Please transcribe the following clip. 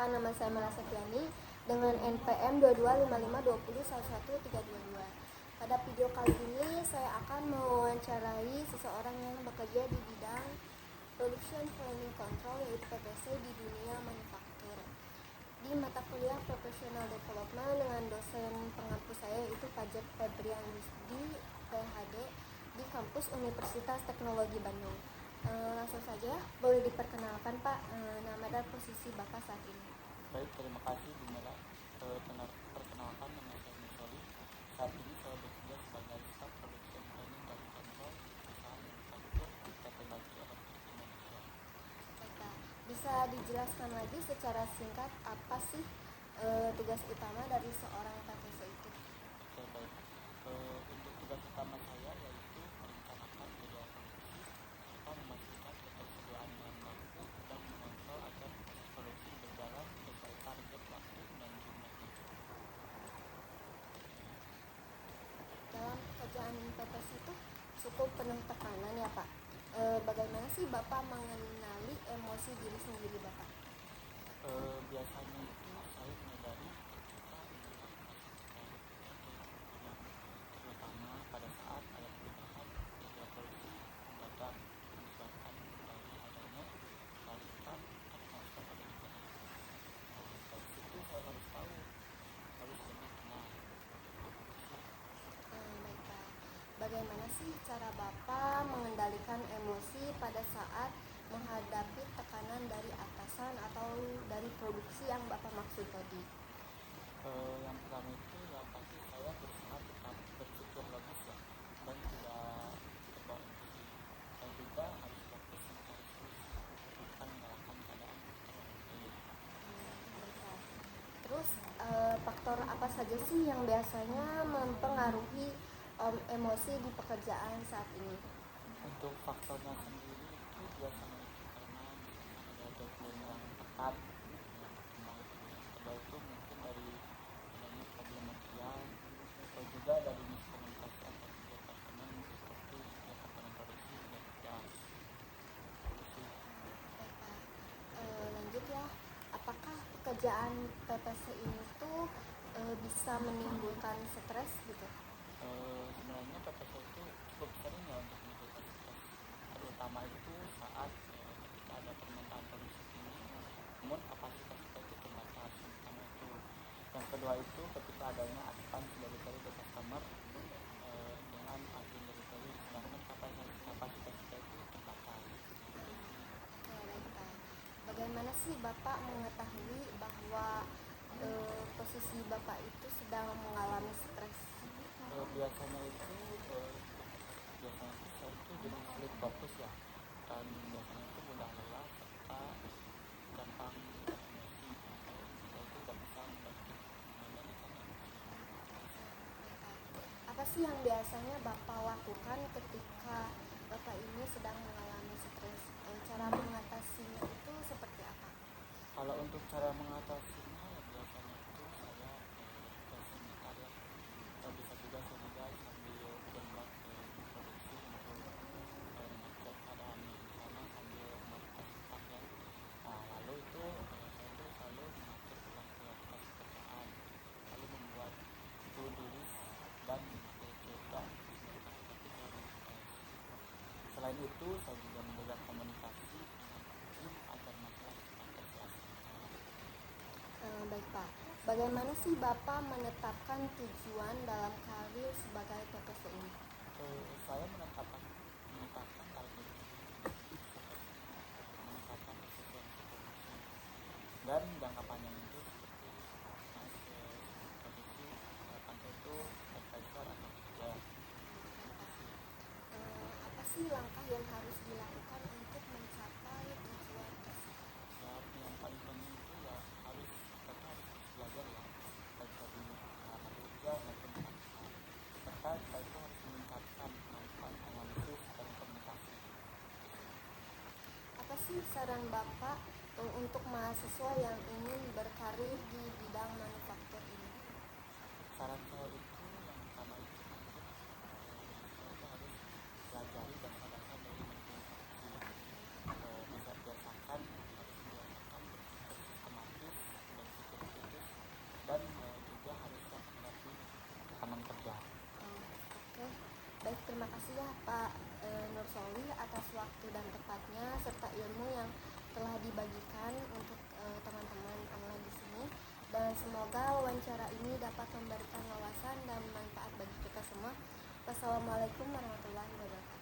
Perkenalkan, nama saya Mala Septiani dengan NPM 225520111322. Pada video kali ini saya akan mewawancarai seseorang yang bekerja di bidang Production Planning Control yaitu PPC di dunia manufaktur di mata kuliah Professional Development dengan dosen pengampu saya yaitu Pak Jack Febrian di PhD di kampus Universitas Teknologi Bandung. Langsung saja, boleh diperkenalkan Pak, nama dan posisi Bapak saat ini. Baik, terima kasih Bu Mela. Perkenalkan, nama saya Musoli. Saat ini saya bekerja sebagai staf production planning dan control perusahaan manufaktur PT Baju Elektrik Indonesia. Baiklah, bisa dijelaskan lagi secara singkat apa sih tugas utama dari seorang PPC itu? Oke, baik. Untuk tugas utama saya yaitu merencanakan jadwal produksi serta memastikan ketersediaan bahan baku dan mengontrol agar proses produksi berjalan sesuai target waktu dan jumlahnya. Dalam pekerjaan PPC itu cukup penuh tekanan ya Pak. Bagaimana sih Bapak mengenali emosi diri sendiri Bapak? Biasanya itu saya menyadari ketika melihat hasil kerja terutama pada saat ada perubahan jadwal produksi mendadak disebabkan dari adanya tarikan atau perbedaan. Dari situ saya harus tahu, harus lebih kenal. Baik Pak. Bagaimana sih cara Bapak mengendalikan emosi pada saat menghadapi tekanan dari atasan atau dari produksi yang Bapak maksud tadi? Yang pertama itu ya pasti saya berusaha tetap berpikir logis ya dan tidak terbawa emosi, dan juga harus fokus mencari solusi bukan menyalahkan keadaan orang lain. Baiklah. Terus faktor apa saja sih yang biasanya mempengaruhi emosi di pekerjaan saat ini? Untuk faktornya sendiri itu biasanya itu karena misalkan ada deadline yang tepat, yang kedua itu mungkin dari adanya problem material atau juga dari miskomunikasi antar departemen seperti departemen produksi dan PR. Itu sih. Baiklah. Lanjut ya, apakah pekerjaan PPC ini tuh bisa menimbulkan stres gitu? Sebenarnya PPC itu cukup sering ya untuk menimbulkan stres, terutama itu saat ketika ada permintaan produksi tinggi namun kapasitas kita itu terbatas. Pertama itu, yang kedua itu ketika adanya advance delivery ke customer dengan urgent delivery sedangkan kapasitas kita itu terbatas. Oke, baiklah. Bagaimana sih Bapak mengetahui bahwa posisi Bapak itu sedang mengalami stres? Biasanya itu saya itu jadi sulit fokus ya, dan biasanya itu mudah lelah serta gampang emosi atau saya itu gak bisa mengendalikan emosi. Baiklah. Apa sih yang biasanya Bapak lakukan ketika Bapak ini sedang mengalami stres? Cara mengatasinya itu seperti apa? Kalau untuk cara mengatasinya ya biasanya itu saya refresh sebentar ya, bisa juga saya sambil bergerak ke produksi untuk mengecek keadaan di sana sambil melakukan staff ya. Nah, lalu itu saya itu selalu mengatur ulang prioritas pekerjaan, lalu membuat to-do list dan memakai jeda sebagai topik prioritas. Selain itu saya juga menjaga komunikasi dengan tim agar masalah cepat terselesaikan. Baik Pak, bagaimana sih Bapak menetapkan tujuan dalam karir sebagai PPC ini? Saya menetapkan target meningkatkan efisiensi produksi dan jangka panjang itu seperti naik ke produksi sampai itu supervisor atau manajer. Apa sih langkah yang harus dilakukan untuk mencapai tujuan tersebut? Ya, yang paling penting itu ya kita harus belajar ya, baik dari pengalaman kerja maupun praktek, serta kita itu harus meningkatkan kemampuan analisis dan komunikasi. Apa sih saran Bapak untuk mahasiswa yang ingin berkarir di bidang manufaktur ini? Saran saya itu yang pertama itu mungkin saya itu harus pelajari dasar-dasar dari manajemen produksi. Bisa biasakan harus membiasakan berpikir sistematis terima kasih ya Pak Nur Solih atas waktu dan tempatnya serta ilmu yang telah dibagikan untuk teman-teman online di sini, dan semoga wawancara ini dapat memberikan wawasan dan manfaat bagi kita semua. Wassalamualaikum warahmatullahi wabarakatuh.